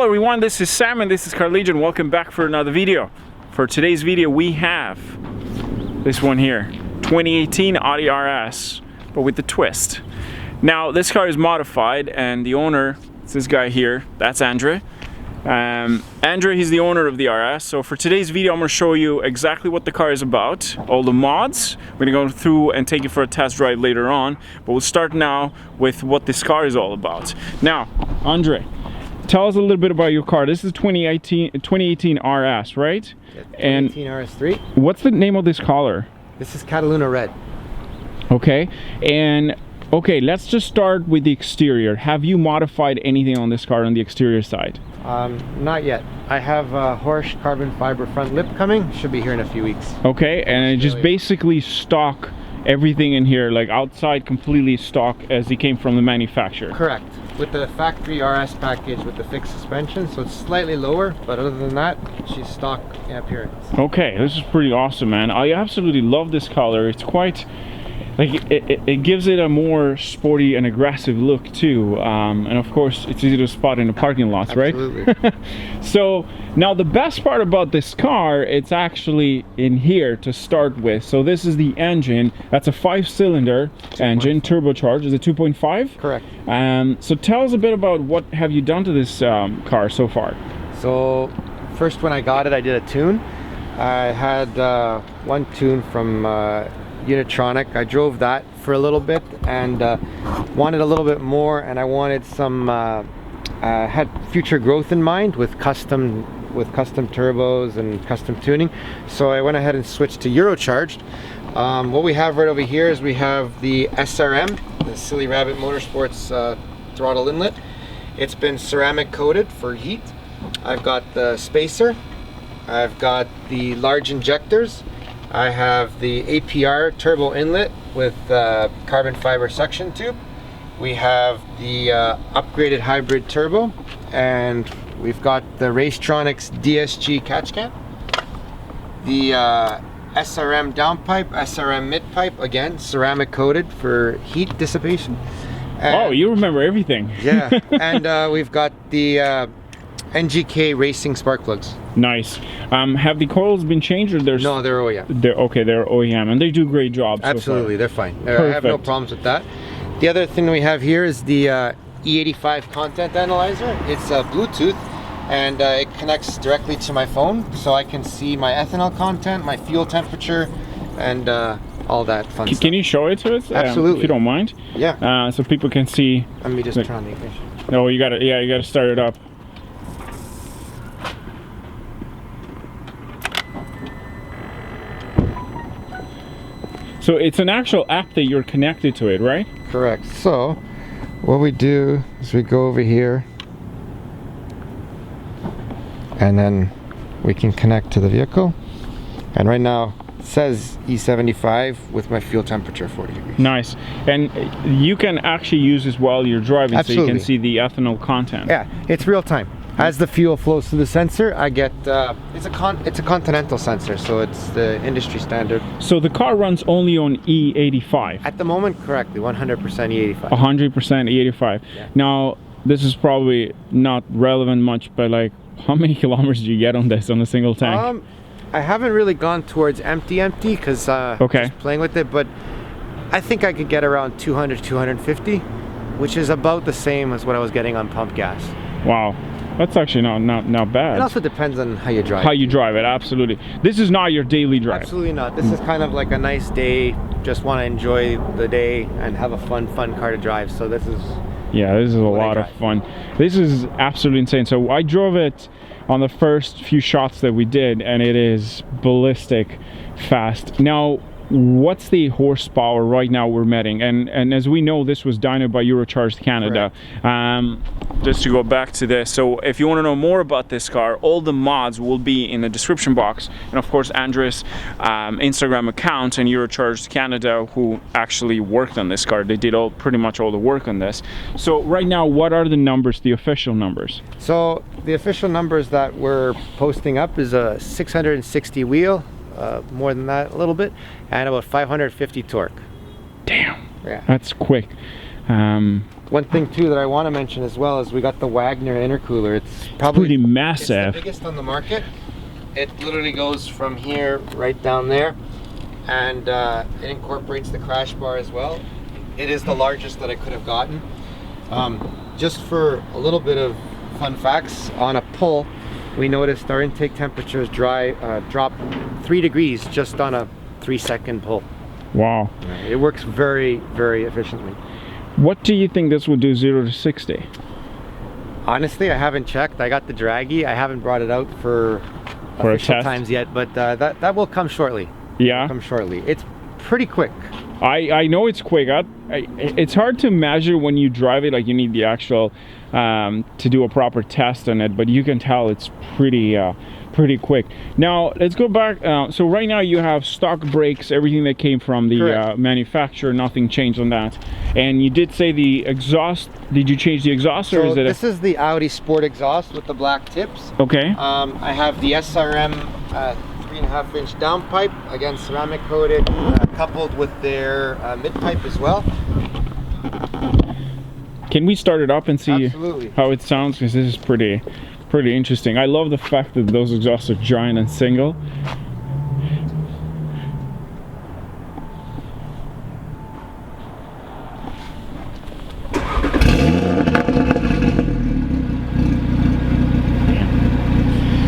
Hello everyone, this is Sam and this is Car Legion. Welcome back for another video. For today's video we have this one here, 2018 Audi RS, but with the twist. Now this car is modified and the owner, it's this guy here, that's Andre. Andre, he's the owner of the RS. So for today's video I'm going to show you exactly what the car is about, all the mods. We're going to go through and take you for a test drive later on, but we'll start now with what this car is all about. Now, Andre, tell us a little bit about your car. This is 2018 RS, right? Yeah, 2018 and RS3. What's the name of this color? This is Cataluna Red. Okay, and okay, let's just start with the exterior. Have you modified anything on this car on the exterior side? Not yet. I have a Horsch carbon fiber front lip coming. Should be here in a few weeks. Okay, and it just basically stock everything in here, like outside completely stock as it came from the manufacturer. Correct. With the factory RS package with the fixed suspension, so it's slightly lower, but other than that, she's stock in appearance. Okay, this is pretty awesome, man. I absolutely love this color. It's quite, like, it gives it a more sporty and aggressive look too, and of course it's easy to spot in the parking lots. Absolutely. Right? So now the best part about this car, it's actually in here to start with. So this is the engine. That's a 5-cylinder engine, turbocharged. Is it 2.5? Correct. So tell us a bit about what have you done to this car so far. So first, when I got it, I did a tune. I had one tune from Unitronic. I drove that for a little bit and wanted a little bit more, and I wanted some had future growth in mind with custom turbos and custom tuning, so I went ahead and switched to Eurocharged. What we have right over here is we have the SRM, the Silly Rabbit Motorsports Throttle Inlet. It's been ceramic coated for heat. I've got the spacer, I've got the large injectors, I have the APR turbo inlet with carbon fiber suction tube. We have the upgraded hybrid turbo, and we've got the Racetronics DSG catch can. The SRM Down Pipe, SRM Mid Pipe, again ceramic coated for heat dissipation. And, oh, you remember everything. Yeah, and we've got the NGK Racing spark plugs. Nice. Have the coils been changed, or there's... No, they're OEM. They're OEM, and they do a great job. Absolutely, so they're fine. I have no problems with that. The other thing we have here is the E85 content analyzer. It's Bluetooth, and it connects directly to my phone, so I can see my ethanol content, my fuel temperature, and all that fun stuff. Can you show it to us? Absolutely. If you don't mind. Yeah. So people can see. Let me just turn on the ignition. No, you gotta start it up. So it's an actual app that you're connected to it, right? Correct. So what we do is we go over here and then we can connect to the vehicle. And right now it says E75 with my fuel temperature 40 degrees. Nice. And you can actually use this while you're driving. Absolutely. So you can see the ethanol content. Yeah, it's real time. As the fuel flows through the sensor, I get it's a Continental sensor, so it's the industry standard. So the car runs only on E85? At the moment, correctly, 100% E85. 100% E85. Yeah. Now, this is probably not relevant much, but like, how many kilometers do you get on this on a single tank? I haven't really gone towards empty because just playing with it, but I think I could get around 200, 250, which is about the same as what I was getting on pump gas. Wow. That's actually not bad. It also depends on how you drive. How you drive it, absolutely. This is not your daily drive. Absolutely not. This is kind of like a nice day. Just want to enjoy the day and have a fun car to drive. So this is... Yeah, this is a lot of fun. This is absolutely insane. So I drove it on the first few shots that we did, and it is ballistic fast. Now, what's the horsepower right now we're meting? And as we know, this was dynoed by Eurocharged Canada. Just to go back to this, so if you want to know more about this car, all the mods will be in the description box, and of course Andre's Instagram account and Eurocharged Canada, who actually worked on this car. They did pretty much all the work on this. So right now, what are the numbers, the official numbers? So the official numbers that we're posting up is a 660 wheel, more than that a little bit, and about 550 torque. Damn. Yeah. That's quick. One thing too that I want to mention as well is we got the Wagner intercooler. It's probably pretty massive. It's the biggest on the market. It literally goes from here right down there, and it incorporates the crash bar as well. It is the largest that I could have gotten. Just for a little bit of fun facts, on a pull, we noticed our intake temperatures drop 3 degrees just on a 3-second pull. Wow. It works very, very efficiently. What do you think this will do 0 to 60? Honestly, I haven't checked. I got the draggy. I haven't brought it out for official times yet, but that will come shortly. Yeah? Come shortly. It's pretty quick. I know it's quick. It's hard to measure when you drive it, like you need the actual to do a proper test on it, but you can tell it's pretty quick. Now let's go back. So right now you have stock brakes, everything that came from the manufacturer, nothing changed on that. And you did say the exhaust, did you change the exhaust, or is it this is the Audi Sport exhaust with the black tips. Okay. I have the SRM 3.5-inch down pipe, again ceramic coated, coupled with their mid pipe as well. Can we start it up and see Absolutely. how it sounds? Because this is pretty interesting. I love the fact that those exhausts are giant and single.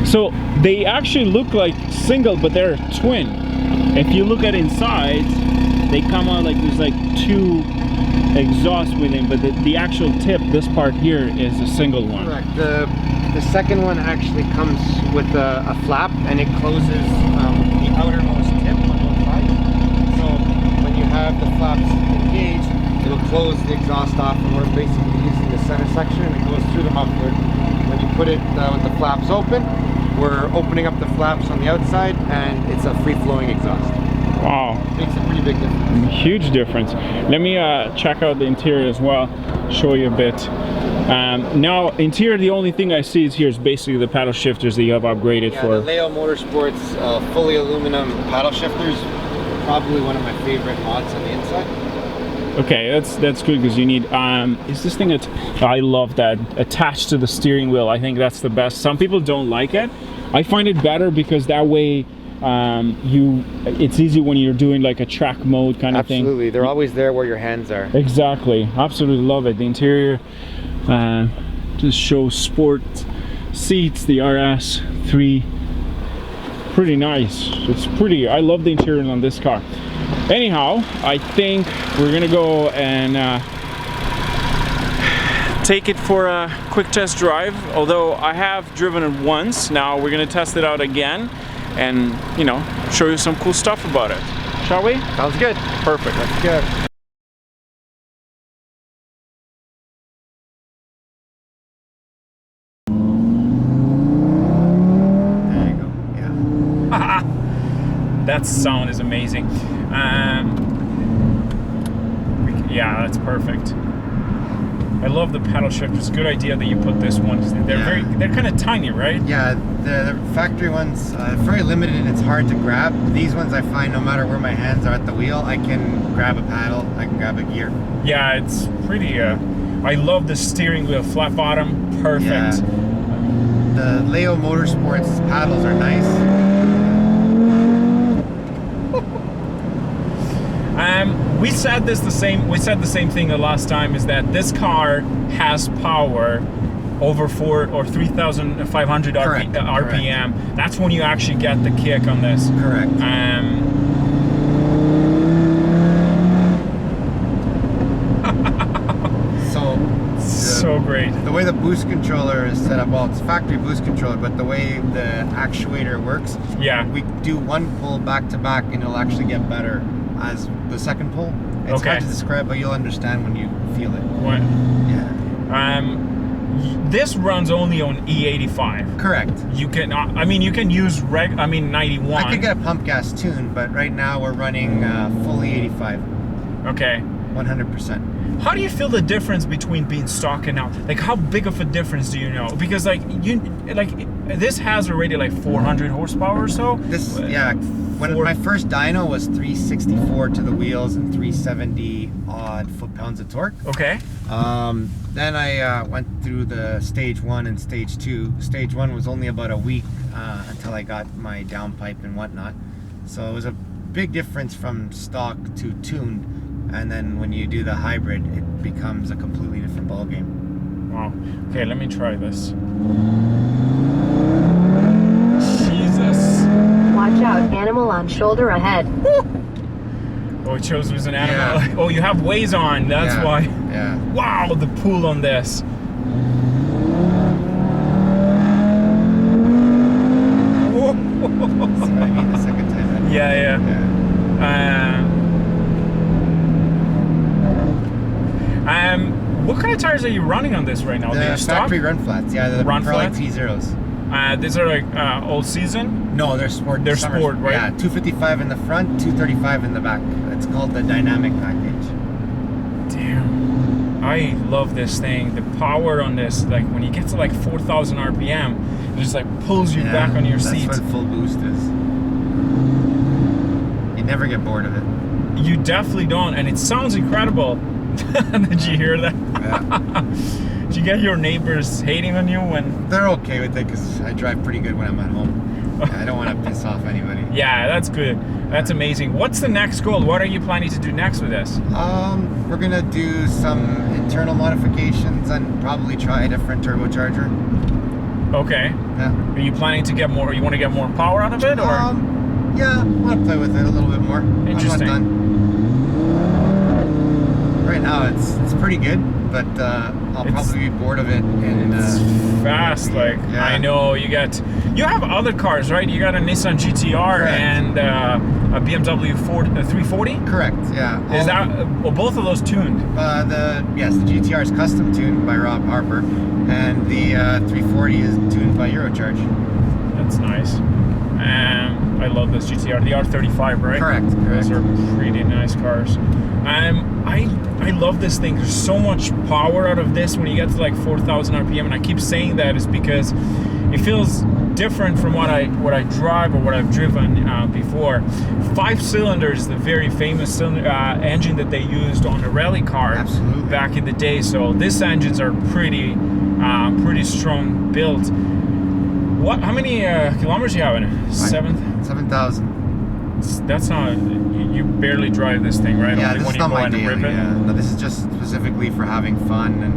So they actually look like single, but they're twin. If you look at inside, they come out like there's like 2 exhausts within, but the actual tip, this part here, is a single one. Correct. The second one actually comes with a flap, and it closes the outermost tip on both sides. So when you have the flaps engaged, it'll close the exhaust off, and we're basically using the center section, and it goes through the muffler. When you put it with the flaps open, we're opening up the flaps on the outside, and it's a free-flowing exhaust. Wow. Makes a pretty big difference. Huge difference. Let me check out the interior as well, show you a bit. Now, interior, the only thing I see is here is basically the paddle shifters that you have upgraded for. The Leo Motorsports fully aluminum paddle shifters, probably one of my favorite mods on the inside. Okay, that's good, because you need, is this thing, I love that, attached to the steering wheel. I think that's the best. Some people don't like it. I find it better because that way it's easy when you're doing like a track mode kind of thing. Absolutely, they're always there where your hands are. Exactly, absolutely love it. The interior just shows sport seats, the RS3, pretty nice. It's pretty, I love the interior on this car. Anyhow, I think we're gonna go and take it for a quick test drive. Although I have driven it once, now we're gonna test it out again and, you know, show you some cool stuff about it. Shall we? Sounds good. Perfect. Let's go. There you go. Yeah. That sound is amazing. Yeah, that's perfect. I love the paddle shifters. Good idea that you put this one. They're kind of tiny, right? Yeah, the factory ones very limited and it's hard to grab. These ones I find no matter where my hands are at the wheel, I can grab a paddle, I can grab a gear. Yeah, it's pretty. I love the steering wheel, flat bottom, perfect. Yeah. The Leo Motorsports paddles are nice. We said the same thing the last time, is that this car has power over 4,000 or 3,500 RPM. That's when you actually get the kick on this. Correct. So great. The way the boost controller is set up, well, it's factory boost controller, but the way the actuator works, yeah, we do one pull back to back and it'll actually get better as the second pull. It's hard to describe, but you'll understand when you feel it. What? Yeah. This runs only on E85. Correct. You can, I mean, you can use 91. I could get a pump gas tune, but right now we're running fully 85. Okay. 100%. How do you feel the difference between being stock and now? Like, how big of a difference do you know? Because this has already like 400 horsepower or so. This, yeah, when my first dyno was 364 to the wheels and 370 odd foot-pounds of torque. Okay. Then I went through the stage 1 and stage 2. Stage 1 was only about a week until I got my down pipe and whatnot. So it was a big difference from stock to tuned. And then when you do the hybrid, it becomes a completely different ballgame. Wow. Okay, let me try this. Jesus. Watch out, animal on shoulder ahead. Oh, it shows there's an animal. Yeah. Oh, you have ways on. That's why. Yeah. Wow, the pull on this. That's what I mean the second time. Yeah. What kind of tires are you running on this right now? The factory run flats. Yeah, the run Pirelli flats? P0s. These are like all season? No, they're sport. They're sport, right? Yeah, 255 in the front, 235 in the back. It's called the dynamic package. Damn. I love this thing. The power on this, like when you get to like 4,000 RPM, it just like pulls you back on your seat. That's what full boost is. You never get bored of it. You definitely don't, and it sounds incredible. Did you hear that? Yeah. Did you get your neighbors hating on you when? They're okay with it because I drive pretty good when I'm at home. I don't want to piss off anybody. Yeah, that's good. That's amazing. What's the next goal? What are you planning to do next with this? We're gonna do some internal modifications and probably try a different turbocharger. Okay. Yeah. Are you planning to get more? You want to get more power out of it, or? Yeah, I want to play with it a little bit more. Interesting. I'm not done. Right now, it's pretty good, but I'll probably be bored of it. And it's fast, like I know you have other cars, right? You got a Nissan GTR. Correct. And a BMW 340. Correct. Yeah. Is that both of those tuned? Yes, the GTR is custom tuned by Rob Harper, and the 340 is tuned by Eurocharge. That's nice. I love this GTR, the R35, right? Correct. Those are pretty nice cars. I love this thing. There's so much power out of this when you get to like 4,000 RPM, and I keep saying that is because it feels different from what I drive or what I've driven before. 5 cylinders, the very famous engine that they used on the rally car back in the day. So these engines are pretty strong built. How many kilometers do you have in it? 7,000. That's not. You barely drive this thing, right? Yeah, Only this when is you not go my in and daily. rip it. Yeah, no, this is just specifically for having fun, and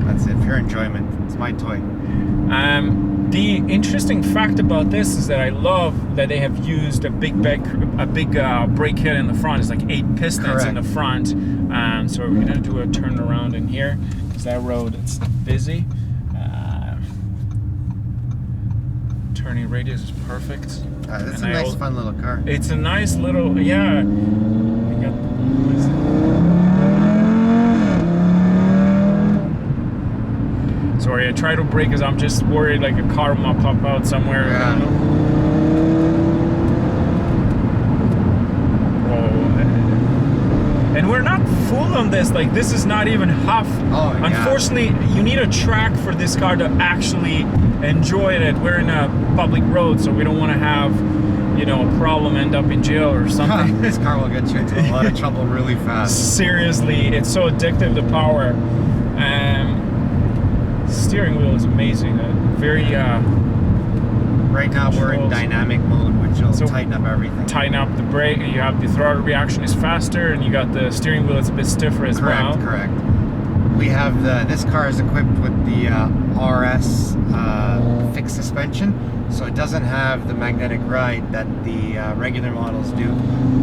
that's it. Pure enjoyment. It's my toy. The interesting fact about this is that I love that they have used a big brake head in the front. It's like 8 pistons in the front. So we're gonna do a turn around in here because that road it's busy. Turning radius is perfect. It's a nice, fun little car. It's a nice little, yeah. Sorry, I try to brake because I'm just worried like a car might pop out somewhere. Yeah. I don't know. And we're not full on this, like this is not even half. Oh, unfortunately, you need a track for this car to actually enjoy it. We're in a public road, so we don't want to have, a problem, end up in jail or something. This car will get you into a lot of trouble really fast. Seriously, it's so addictive, the power. Steering wheel is amazing. Right now we're in dynamic mode, which will tighten up everything. Tighten up the brake, and you have the throttle reaction is faster, and you got the steering wheel that's a bit stiffer as well. Correct. We have this car is equipped with the RS fixed suspension, so it doesn't have the magnetic ride that the regular models do.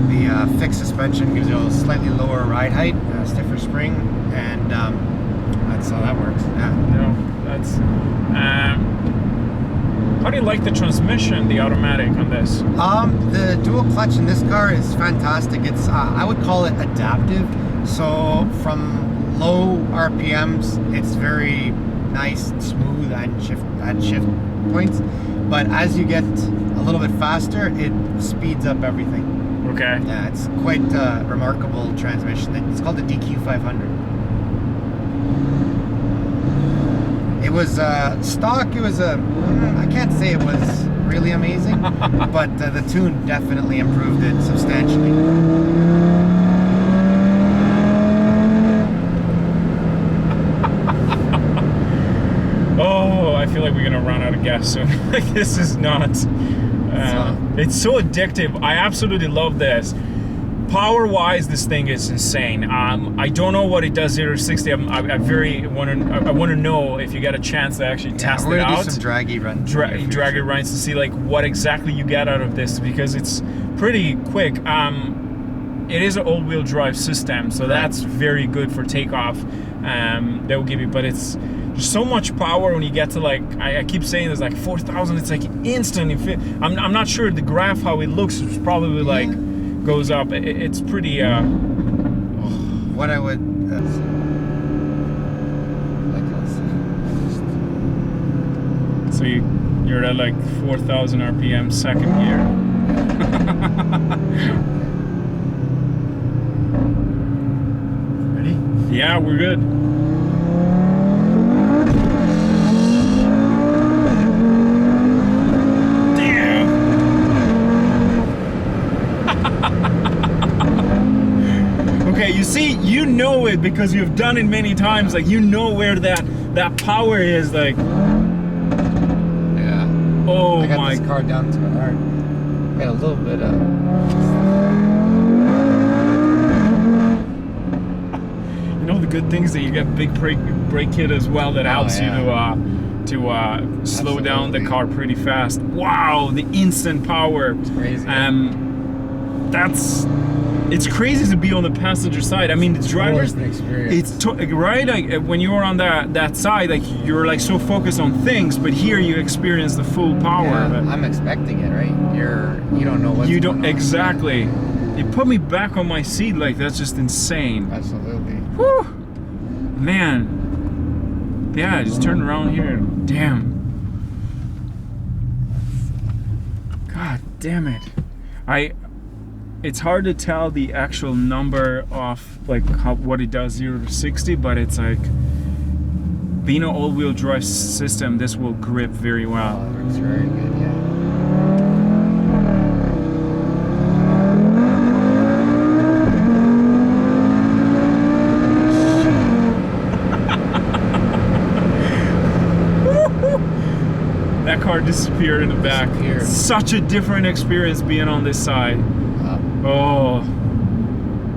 The fixed suspension gives you a slightly lower ride height, stiffer spring, and that's how that works. That's. How do you like the transmission, the automatic on this? The dual clutch in this car is fantastic. It's I would call it adaptive. So from low RPMs, it's very nice and smooth at shift points. But as you get a little bit faster, it speeds up everything. Okay. Yeah, it's quite a remarkable transmission. It's called the DQ500. It was stock. It was I can't say it was really amazing, but the tune definitely improved it substantially. Oh, I feel like we're gonna run out of gas soon. Like, this is not. It's so addictive. I absolutely love this. Power-wise, this thing is insane. I don't know what it does 0 to 60. I want to know if you get a chance to actually test it out. We're gonna do some draggy runs. Draggy runs to see like what exactly you get out of this, because it's pretty quick. It is an all-wheel drive system, so that's very good for takeoff. That will give you, but it's there's so much power when you get to like, I keep saying there's like 4,000. It's like instant. I'm not sure the graph how it looks. It's probably like goes up. It's pretty. What I would. So you're at like 4,000 RPM, second gear. Ready? Yeah, we're good. Okay, you see, you know it because you've done it many times. Like, you know where that power is. Like, yeah. Oh I got my! this car down to an art. Got a little bit of. You know the good things that you get big brake kit as well that helps you to slow down the car pretty fast. Wow, the instant power. It's crazy. It's crazy to be on the passenger side. I mean, the drivers, it's right. Like when you were on that side, like you're like so focused on things, but here you experience the full power of it. I'm expecting it, right? You don't know what's You don't going on. exactly. It put me back on my seat. Like, that's just insane. Absolutely. Whew. Man. Yeah, just turn around here. Damn. God damn it. It's hard to tell the actual number of like what it does 0 to 60, but it's like being an all-wheel drive system, this will grip very well. Oh, it works very good, yeah. That car disappeared in the back. Such a different experience being on this side. Oh,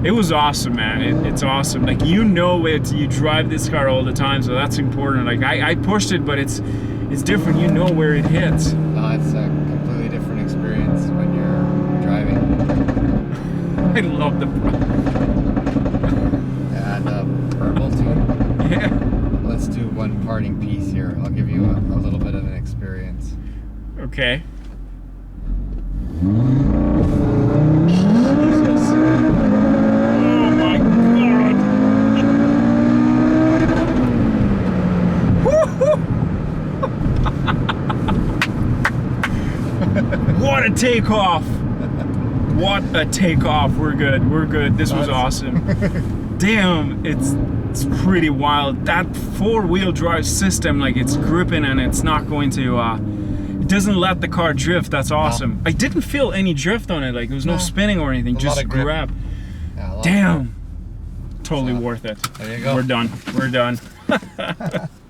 it was awesome, man. It's awesome. Like, you know it. You drive this car all the time, so that's important. Like, I pushed it, but it's different. You know where it hits. No, it's a completely different experience when you're driving. I love the. And purple tune. Yeah. Let's do one parting piece here. I'll give you a little bit of an experience. Okay. What a takeoff! What a takeoff! We're good. We're good. This was awesome. Damn, it's pretty wild. That four-wheel drive system, like, it's gripping and it's not going to. It doesn't let the car drift. That's awesome. No. I didn't feel any drift on it. Like, there was no spinning or anything. Just grab. Yeah, damn. Totally worth it. There you go. We're done. We're done.